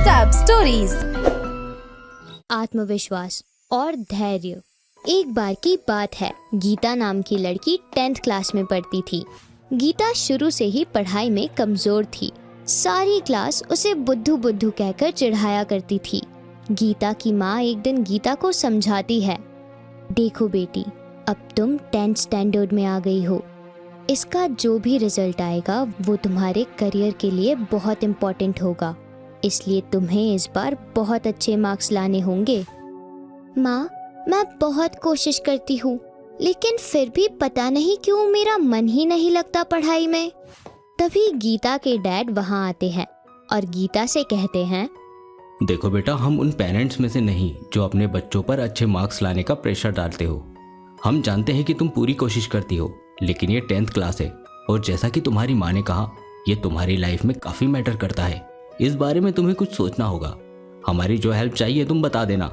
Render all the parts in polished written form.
किताब स्टोरीज। आत्मविश्वास और धैर्य। एक बार की बात है, गीता नाम की लड़की 10th क्लास में पढ़ती थी। गीता शुरू से ही पढ़ाई में कमजोर थी। सारी क्लास उसे बुद्धू बुद्धू कहकर चिढ़ाया करती थी। गीता की माँ एक दिन गीता को समझाती है, देखो बेटी, अब तुम 10th स्टैंडर्ड में आ गई हो। इसका जो भी रिजल्ट आएगा वो तुम्हारे करियर के लिए बहुत इम्पोर्टेंट होगा, इसलिए तुम्हें इस बार बहुत अच्छे मार्क्स लाने होंगे। माँ, मैं बहुत कोशिश करती हूँ, लेकिन फिर भी पता नहीं क्यों मेरा मन ही नहीं लगता पढ़ाई में। तभी गीता के डैड वहाँ आते हैं और गीता से कहते हैं, देखो बेटा, हम उन पेरेंट्स में से नहीं जो अपने बच्चों पर अच्छे मार्क्स लाने का प्रेशर डालते हो। हम जानते हैं कि तुम पूरी कोशिश करती हो, लेकिन ये 10th क्लास है और जैसा कि तुम्हारी माँ ने कहा, ये तुम्हारी लाइफ में काफ़ी मैटर करता है। इस बारे में तुम्हें कुछ सोचना होगा। हमारी जो हेल्प चाहिए तुम बता देना।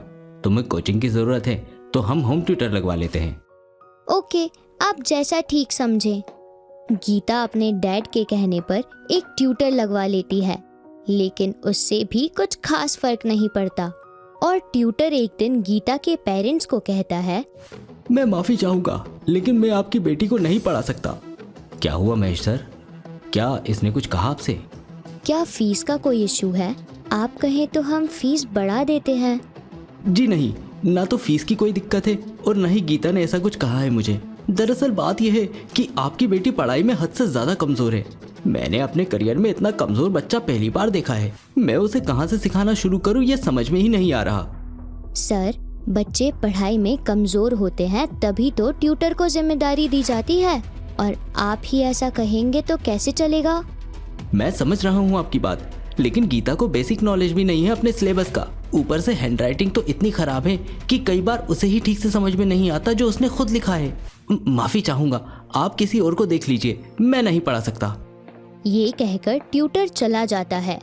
तुम्हें कोचिंग की ज़रूरत है तो हम होम ट्यूटर लगवा लेते हैं। ओके, आप जैसा ठीक समझें। गीता अपने डैड के कहने पर एक ट्यूटर लगवा लेती है, लेकिन उससे भी कुछ खास फर्क नहीं पड़ता। और ट्यूटर एक दिन गीता के पेरेंट्स को कहता है, मैं माफ़ी चाहूँगा, लेकिन मैं आपकी बेटी को नहीं पढ़ा सकता। क्या हुआ महेश सर? क्या इसने कुछ कहा आपसे? क्या फीस का कोई इशू है? आप कहें तो हम फीस बढ़ा देते हैं। जी नहीं, ना तो फीस की कोई दिक्कत है और न ही गीता ने ऐसा कुछ कहा है मुझे। दरअसल बात यह है कि आपकी बेटी पढ़ाई में हद से ज़्यादा कमज़ोर है। मैंने अपने करियर में इतना कमज़ोर बच्चा पहली बार देखा है। मैं उसे कहाँ से सिखाना शुरू करूँ ये समझ में ही नहीं आ रहा। सर, बच्चे पढ़ाई में कमज़ोर होते हैं तभी तो ट्यूटर को जिम्मेदारी दी जाती है, और आप ही ऐसा कहेंगे तो कैसे चलेगा? मैं समझ रहा हूँ आपकी बात, लेकिन गीता को बेसिक नॉलेज भी नहीं है अपने सिलेबस का। ऊपर से हैंडराइटिंग तो इतनी खराब है कि कई बार उसे ही ठीक से समझ में नहीं आता जो उसने खुद लिखा है। माफ़ी चाहूँगा, आप किसी और को देख लीजिए, मैं नहीं पढ़ा सकता। ये कहकर ट्यूटर चला जाता है।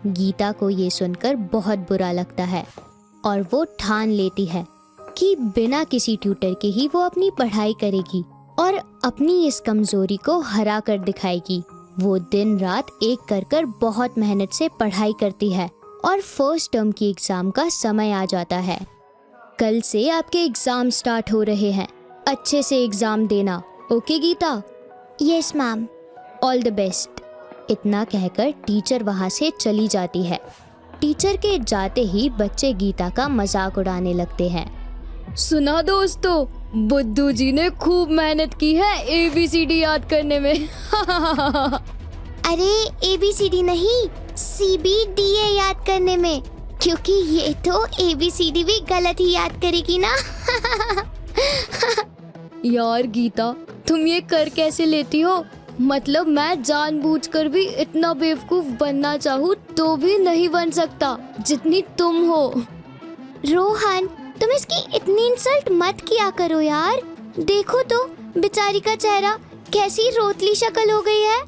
गीता को ये सुनकर बहुत बुरा लगता है और वो ठान लेती है कि बिना किसी ट्यूटर के ही वो अपनी पढ़ाई करेगी और अपनी इस कमजोरी को हरा कर दिखाएगी। वो दिन रात एक कर बहुत मेहनत से पढ़ाई करती है और फर्स्ट टर्म की एग्जाम का समय आ जाता है। कल से आपके एग्जाम स्टार्ट हो रहे हैं, अच्छे से एग्जाम देना। Okay Geeta? Yes ma'am. All the best. इतना कहकर टीचर वहाँ से चली जाती है। टीचर के जाते ही बच्चे गीता का मजाक उड़ाने लगते हैं। सुना दोस्तों, बुद्धू जी ने खूब मेहनत की है ABCD याद करने में। अरे ABCD नहीं, CBDA याद करने में, क्योंकि ये तो ABCD भी गलत ही याद करेगी ना। यार गीता, तुम ये कर कैसे लेती हो? मतलब मैं जानबूझकर भी इतना बेवकूफ बनना चाहूँ तो भी नहीं बन सकता जितनी तुम हो। रोहन, तुम इसकी इतनी इंसल्ट मत किया करो यार। देखो तो बेचारी का चेहरा कैसी रोतली शक्ल हो गई है।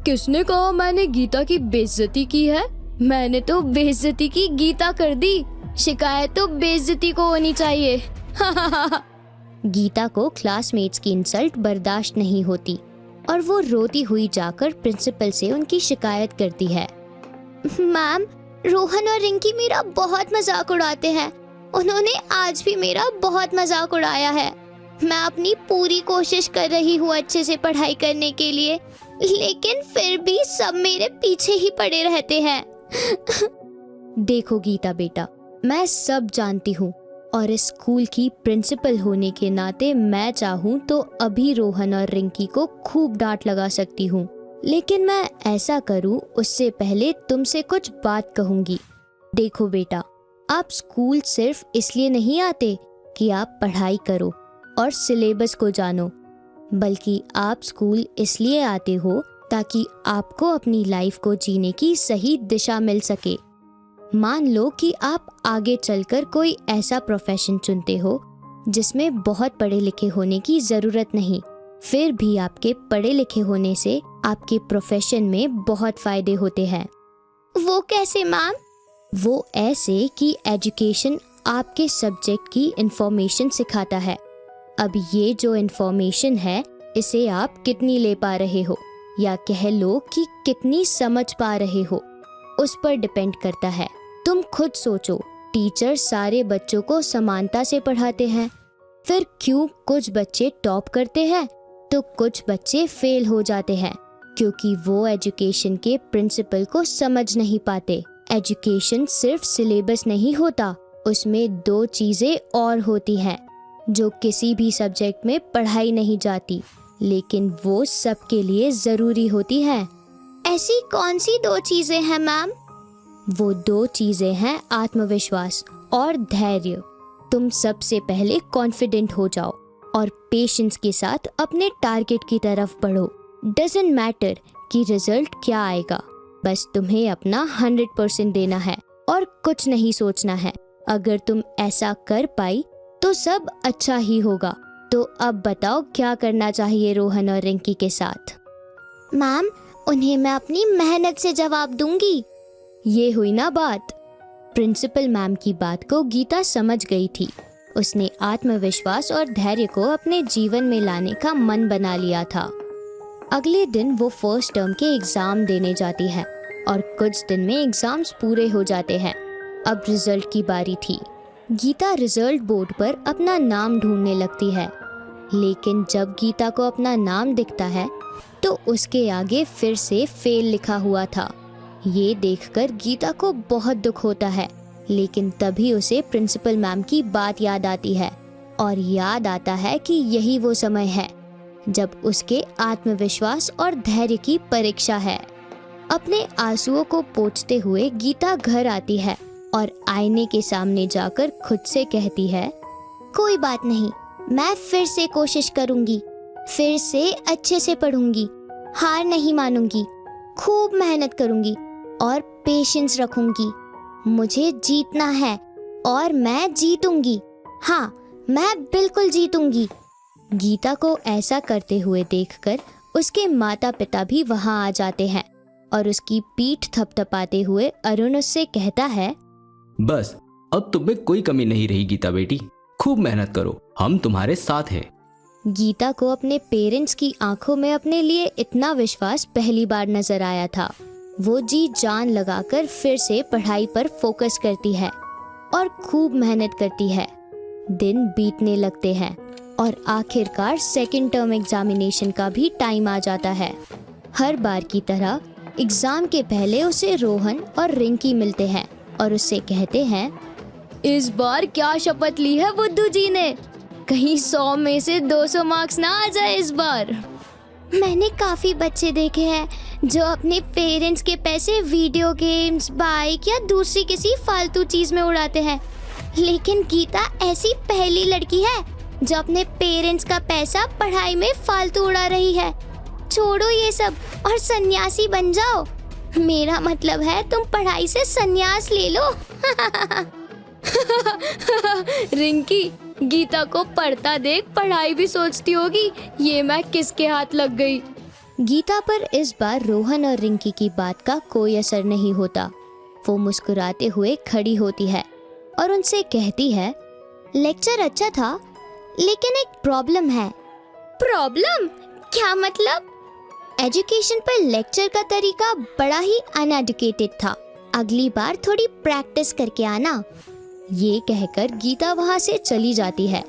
किसने कहा मैंने गीता की बेइज्जती की है? मैंने तो बेइज्जती की गीता कर दी। शिकायत तो बेइज्जती को होनी चाहिए। गीता को क्लासमेट्स की इंसल्ट बर्दाश्त नहीं होती और वो रोती हुई जाकर प्रिंसिपल से उनकी शिकायत करती है। मैम, रोहन और रिंकी मेरा बहुत मजाक उड़ाते हैं। उन्होंने आज भी मेरा बहुत मजाक उड़ाया है। मैं अपनी पूरी कोशिश कर रही हूँ अच्छे से पढ़ाई करने के लिए, लेकिन फिर भी सब मेरे पीछे ही पड़े रहते हैं। देखो गीता बेटा, मैं सब जानती हूँ और इस स्कूल की प्रिंसिपल होने के नाते मैं चाहूँ तो अभी रोहन और रिंकी को खूब डांट लगा सकती हूँ, लेकिन मैं ऐसा करूँ उससे पहले तुमसे कुछ बात कहूँगी। देखो बेटा, आप स्कूल सिर्फ इसलिए नहीं आते कि आप पढ़ाई करो और सिलेबस को जानो, बल्कि आप स्कूल इसलिए आते हो ताकि आपको अपनी लाइफ को जीने की सही दिशा मिल सके। मान लो कि आप आगे चलकर कोई ऐसा प्रोफेशन चुनते हो जिसमें बहुत पढ़े लिखे होने की ज़रूरत नहीं, फिर भी आपके पढ़े लिखे होने से आपके प्रोफेशन में बहुत फ़ायदे होते हैं। वो कैसे मैम? वो ऐसे कि एजुकेशन आपके सब्जेक्ट की इन्फॉर्मेशन सिखाता है। अब ये जो इन्फॉर्मेशन है, इसे आप कितनी ले पा रहे हो या कह लो कि कितनी समझ पा रहे हो, उस पर डिपेंड करता है। तुम खुद सोचो, टीचर सारे बच्चों को समानता से पढ़ाते हैं, फिर क्यों कुछ बच्चे टॉप करते हैं तो कुछ बच्चे फेल हो जाते हैं? क्योंकि वो एजुकेशन के प्रिंसिपल को समझ नहीं पाते। एजुकेशन सिर्फ सिलेबस नहीं होता, उसमें 2 चीजें और होती हैं जो किसी भी सब्जेक्ट में पढ़ाई नहीं जाती, लेकिन वो सबके लिए जरूरी होती हैं। ऐसी कौन सी 2 चीजें हैं मैम? वो 2 चीजें हैं आत्मविश्वास और धैर्य। तुम सबसे पहले कॉन्फिडेंट हो जाओ और पेशेंस के साथ अपने टारगेट की तरफ बढ़ो। डजंट मैटर कि रिजल्ट क्या आएगा, बस तुम्हें अपना 100% देना है और कुछ नहीं सोचना है। अगर तुम ऐसा कर पाई तो सब अच्छा ही होगा। तो अब बताओ क्या करना चाहिए रोहन और रिंकी के साथ? मैम, उन्हें मैं अपनी मेहनत से जवाब दूंगी। ये हुई ना बात। प्रिंसिपल मैम की बात को गीता समझ गई थी। उसने आत्मविश्वास और धैर्य को अपने जीवन में लाने का मन बना लिया था। अगले दिन वो फर्स्ट टर्म के एग्जाम देने जाती है और कुछ दिन में एग्जाम्स पूरे हो जाते हैं। अब रिजल्ट की बारी थी। गीता रिजल्ट बोर्ड पर अपना नाम ढूंढने लगती है, लेकिन जब गीता को अपना नाम दिखता है तो उसके आगे फिर से फेल लिखा हुआ था। ये देखकर गीता को बहुत दुख होता है, लेकिन तभी उसे प्रिंसिपल मैम की बात याद आती है और याद आता है कि यही वो समय है जब उसके आत्मविश्वास और धैर्य की परीक्षा है। अपने आंसुओं को पोंछते हुए गीता घर आती है और आईने के सामने जाकर खुद से कहती है, कोई बात नहीं, मैं फिर से कोशिश करूंगी, फिर से अच्छे से पढ़ूंगी, हार नहीं मानूंगी, खूब मेहनत करूंगी और पेशेंस रखूंगी। मुझे जीतना है और मैं जीतूंगी। हाँ, मैं बिल्कुल जीतूंगी। गीता को ऐसा करते हुए देखकर उसके माता पिता भी वहां आ जाते हैं और उसकी पीठ थपथपाते हुए अरुण उससे कहता है, बस अब तुम में कोई कमी नहीं रही गीता बेटी, खूब मेहनत करो, हम तुम्हारे साथ हैं। गीता को अपने पेरेंट्स की आंखों में अपने लिए इतना विश्वास पहली बार नजर आया था। वो जी जान लगाकर फिर से पढ़ाई पर फोकस करती है और खूब मेहनत करती है। दिन बीतने लगते हैं और आखिरकार सेकंड टर्म एग्जामिनेशन का भी टाइम आ जाता है। हर बार की तरह एग्जाम के पहले उसे रोहन और रिंकी मिलते हैं और उससे कहते हैं, इस बार क्या शपथ ली है बुद्धू जी ने? कहीं 100 में से 200 मार्क्स ना आ जाए इस बार। मैंने काफी बच्चे देखे हैं जो अपने पेरेंट्स के पैसे वीडियो गेम्स, बाइक या दूसरी किसी फालतू चीज में उड़ाते हैं, लेकिन गीता ऐसी पहली लड़की है जो अपने पेरेंट्स का पैसा पढ़ाई में फालतू उड़ा रही है। छोड़ो ये सब और सन्यासी बन जाओ। मेरा मतलब है तुम पढ़ाई से सन्यास ले लो। रिंकी, गीता को पढ़ता देख पढ़ाई भी सोचती होगी, ये मैं किसके हाथ लग गई। गीता पर इस बार रोहन और रिंकी की बात का कोई असर नहीं होता। वो मुस्कुराते हुए खड़ी होती है और उनसे कहती है, लेक्चर अच्छा था, लेकिन एक प्रॉब्लम है। प्रॉब्लम? क्या मतलब? एजुकेशन पर लेक्चर का तरीका बड़ा ही अनएडुकेटेड था। अगली बार थोड़ी प्रैक्टिस करके आना। ये कहकर गीता वहां से चली जाती है,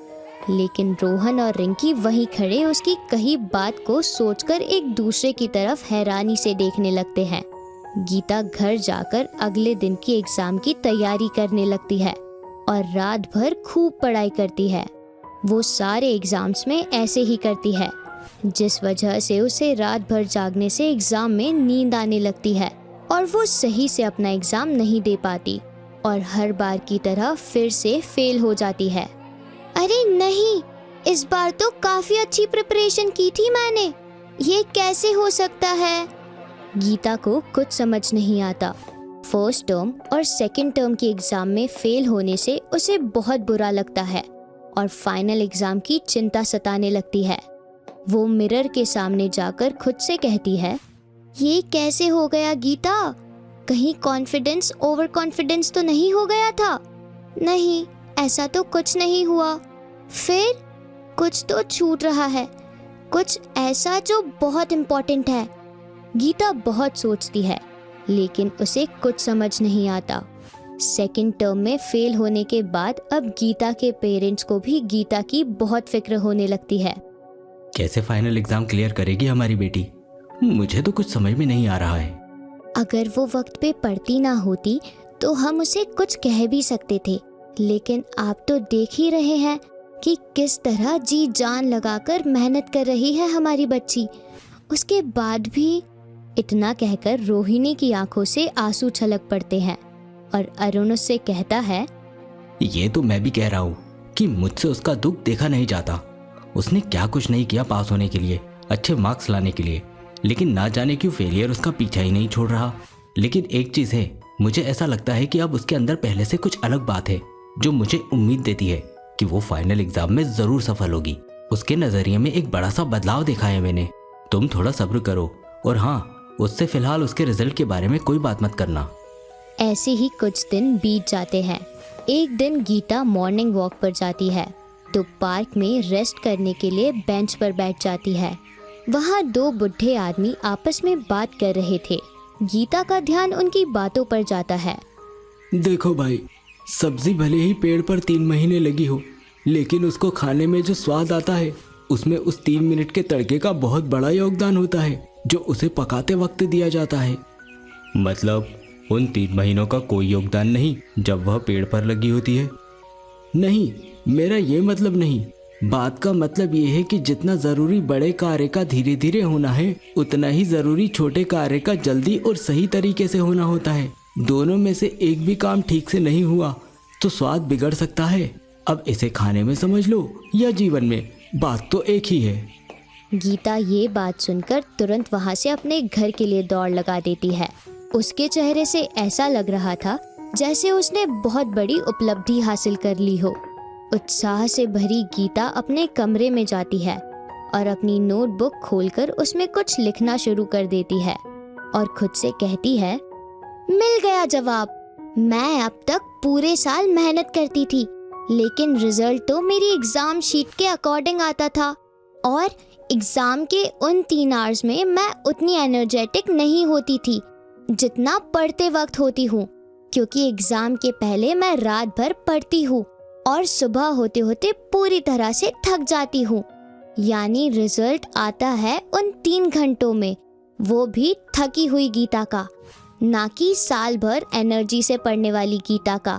लेकिन रोहन और रिंकी वहीं खड़े उसकी कही बात को सोचकर एक दूसरे की तरफ हैरानी से देखने लगते हैं। गीता घर जाकर अगले दिन की एग्जाम की तैयारी करने लगती है और रात भर खूब पढ़ाई करती है। वो सारे एग्जाम्स में ऐसे ही करती है, जिस वजह से उसे रात भर जागने से एग्जाम में नींद आने लगती है और वो सही से अपना एग्जाम नहीं दे पाती और हर बार की तरह फिर से फेल हो जाती है। अरे नहीं, इस बार तो काफी अच्छी प्रिपरेशन की थी मैंने, ये कैसे हो सकता है? गीता को कुछ समझ नहीं आता। फर्स्ट टर्म और सेकंड टर्म के एग्जाम में फेल होने से उसे बहुत बुरा लगता है और फाइनल एग्जाम की चिंता सताने लगती है। वो मिरर के सामने जाकर खुद से कहती है, ये कैसे हो गया गीता? कहीं कॉन्फिडेंस ओवर कॉन्फिडेंस तो नहीं हो गया था? नहीं, ऐसा तो कुछ नहीं हुआ। फिर कुछ तो छूट रहा है, कुछ ऐसा जो बहुत इम्पोर्टेंट है। गीता बहुत सोचती है, लेकिन उसे कुछ समझ नहीं आता। सेकंड टर्म में फेल होने के बाद अब गीता के पेरेंट्स को भी गीता की बहुत फिक्र होने लगती है। कैसे फाइनल एग्जाम क्लियर करेगी हमारी बेटी? मुझे तो कुछ समझ में नहीं आ रहा है। अगर वो वक्त पे पढ़ती ना होती तो हम उसे कुछ कह भी सकते थे, लेकिन आप तो देख ही रहे हैं कि किस तरह जी जान लगाकर मेहनत कर रही है हमारी बच्ची। उसके बाद भी। इतना कहकर रोहिणी की आंखों से आंसू छलक पड़ते हैं और अरुण उससे कहता है, ये तो मैं भी कह रहा हूँ कि मुझसे उसका दुख देखा नहीं जाता। उसने क्या कुछ नहीं किया पास होने के लिए, अच्छे मार्क्स लाने के लिए, लेकिन ना जाने क्यों फेलियर उसका पीछा ही नहीं छोड़ रहा। लेकिन एक चीज़ है, मुझे ऐसा लगता है कि अब उसके अंदर पहले से कुछ अलग बात है जो मुझे उम्मीद देती है कि वो फाइनल एग्जाम में ज़रूर सफल होगी। उसके नज़रिए में एक बड़ा सा बदलाव देखा है मैंने। तुम थोड़ा सब्र करो और हाँ, उससे फिलहाल उसके रिजल्ट के बारे में कोई बात मत करना। ऐसे ही कुछ दिन बीत जाते हैं। एक दिन गीता मॉर्निंग वॉक पर जाती है तो पार्क में रेस्ट करने के लिए बेंच पर बैठ जाती है। वहाँ दो बुढ़े आदमी आपस में बात कर रहे थे। गीता का ध्यान उनकी बातों पर जाता है। देखो भाई, सब्जी भले ही पेड़ पर 3 महीने लगी हो, लेकिन उसको खाने में जो स्वाद आता है उसमें उस 3 मिनट के तड़के का बहुत बड़ा योगदान होता है जो उसे पकाते वक्त दिया जाता है। मतलब उन 3 महीनों का कोई योगदान नहीं जब वह पेड़ पर लगी होती है? नहीं, मेरा ये मतलब नहीं। बात का मतलब ये है कि जितना ज़रूरी बड़े कार्य का धीरे धीरे होना है, उतना ही ज़रूरी छोटे कार्य का जल्दी और सही तरीके से होना होता है। दोनों में से एक भी काम ठीक से नहीं हुआ तो स्वाद बिगड़ सकता है। अब इसे खाने में समझ लो या जीवन में, बात तो एक ही है। गीता ये बात सुनकर तुरंत वहाँ से अपने घर के लिए दौड़ लगा देती है। उसके चेहरे से ऐसा लग रहा था जैसे उसने बहुत बड़ी उपलब्धि हासिल कर ली हो। उत्साह से भरी गीता अपने कमरे में जाती है और अपनी नोटबुक खोलकर उसमें कुछ लिखना शुरू कर देती है और खुद से कहती है, मिल गया जवाब। मैं अब तक पूरे साल मेहनत करती थी, लेकिन रिजल्ट तो मेरी एग्जाम शीट के अकॉर्डिंग आता था और एग्जाम के उन 3 आवर्स में मैं उतनी एनर्जेटिक नहीं होती थी जितना पढ़ते वक्त होती हूँ, क्योंकि एग्जाम के पहले मैं रात भर पढ़ती हूँ और सुबह होते होते पूरी तरह से थक जाती हूँ। यानी रिजल्ट आता है उन 3 घंटों में, वो भी थकी हुई गीता का, ना कि साल भर एनर्जी से पढ़ने वाली गीता का।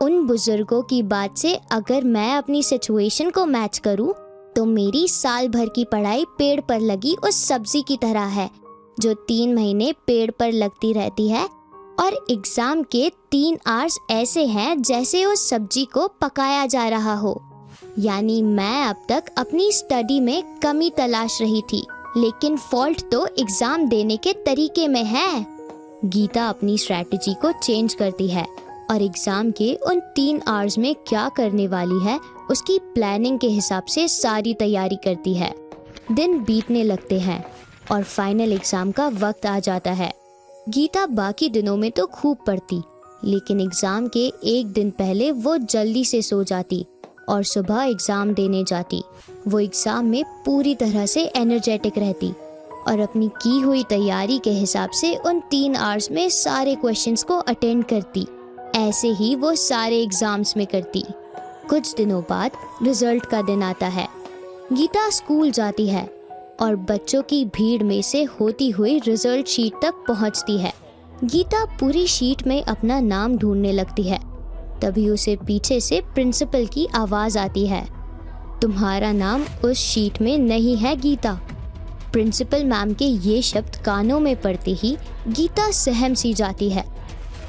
उन बुजुर्गों की बात से अगर मैं अपनी सिचुएशन को मैच करूँ तो मेरी साल भर की पढ़ाई पेड़ पर लगी उस सब्जी की तरह है जो 3 महीने पेड़ पर लगती रहती है, और एग्जाम के 3 आवर्स ऐसे हैं जैसे उस सब्जी को पकाया जा रहा हो। यानी मैं अब तक अपनी स्टडी में कमी तलाश रही थी, लेकिन फॉल्ट तो एग्जाम देने के तरीके में है। गीता अपनी स्ट्रैटेजी को चेंज करती है और एग्जाम के उन 3 आवर्स में क्या करने वाली है उसकी प्लानिंग के हिसाब से सारी तैयारी करती है। दिन बीतने लगते हैं और फाइनल एग्जाम का वक्त आ जाता है। गीता बाकी दिनों में तो खूब पढ़ती, लेकिन एग्जाम के एक दिन पहले वो जल्दी से सो जाती और सुबह एग्जाम देने जाती। वो एग्जाम में पूरी तरह से एनर्जेटिक रहती और अपनी की हुई तैयारी के हिसाब से उन 3 आवर्स में सारे क्वेश्चंस को अटेंड करती। ऐसे ही वो सारे एग्जाम्स में करती। कुछ दिनों बाद रिजल्ट का दिन आता है। गीता स्कूल जाती है और बच्चों की भीड़ में से होती हुई रिजल्ट शीट तक पहुंचती है। गीता पूरी शीट में अपना नाम ढूंढने लगती है। तभी उसे पीछे से प्रिंसिपल की आवाज़ आती है, तुम्हारा नाम उस शीट में नहीं है गीता। प्रिंसिपल मैम के ये शब्द कानों में पड़ते ही गीता सहम सी जाती है।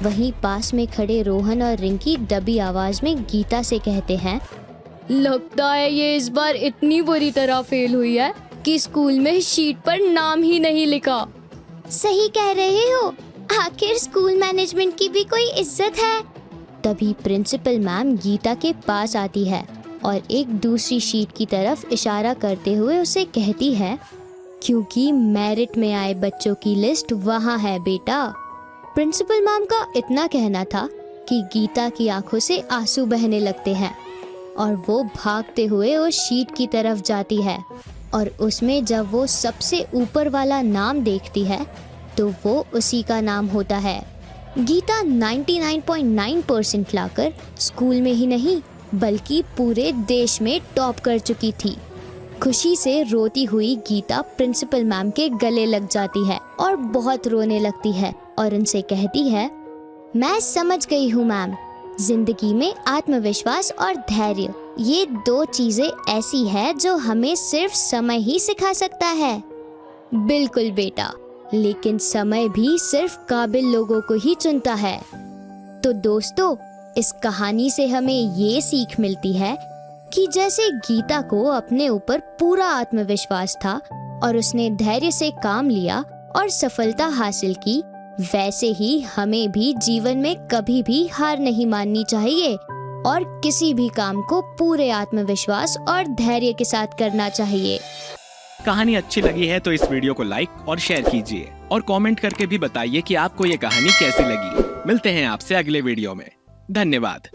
वहीं पास में खड़े रोहन और रिंकी दबी आवाज़ में गीता से कहते हैं, लगता है ये इस बार इतनी बुरी तरह फेल हुई है कि स्कूल में शीट पर नाम ही नहीं लिखा। सही कह रहे हो, आखिर स्कूल मैनेजमेंट की भी कोई इज्जत है। तभी प्रिंसिपल मैम गीता के पास आती है और एक दूसरी शीट की तरफ इशारा करते हुए उसे कहती है, क्योंकि मेरिट में आए बच्चों की लिस्ट वहाँ है बेटा। प्रिंसिपल मैम का इतना कहना था कि गीता की आंखों से आंसू बहने लगते हैं और वो भागते हुए उस शीट की तरफ जाती है और उसमें जब वो सबसे ऊपर वाला नाम देखती है तो वो उसी का नाम होता है। गीता 99.9% लाकर स्कूल में ही नहीं बल्कि पूरे देश में टॉप कर चुकी थी। खुशी से रोती हुई गीता प्रिंसिपल मैम के गले लग जाती है और बहुत रोने लगती है और उनसे कहती है, मैं समझ गई हूँ मैम, जिंदगी में आत्मविश्वास और धैर्य ये 2 चीजें ऐसी है जो हमें सिर्फ समय ही सिखा सकता है। बिल्कुल बेटा, लेकिन समय भी सिर्फ काबिल लोगों को ही चुनता है। तो दोस्तों, इस कहानी से हमें ये सीख मिलती है कि जैसे गीता को अपने ऊपर पूरा आत्मविश्वास था और उसने धैर्य से काम लिया और सफलता हासिल की, वैसे ही हमें भी जीवन में कभी भी हार नहीं माननी चाहिए और किसी भी काम को पूरे आत्मविश्वास और धैर्य के साथ करना चाहिए। कहानी अच्छी लगी है तो इस वीडियो को लाइक और शेयर कीजिए और कमेंट करके भी बताइए कि आपको ये कहानी कैसी लगी। मिलते हैं आपसे अगले वीडियो में। धन्यवाद।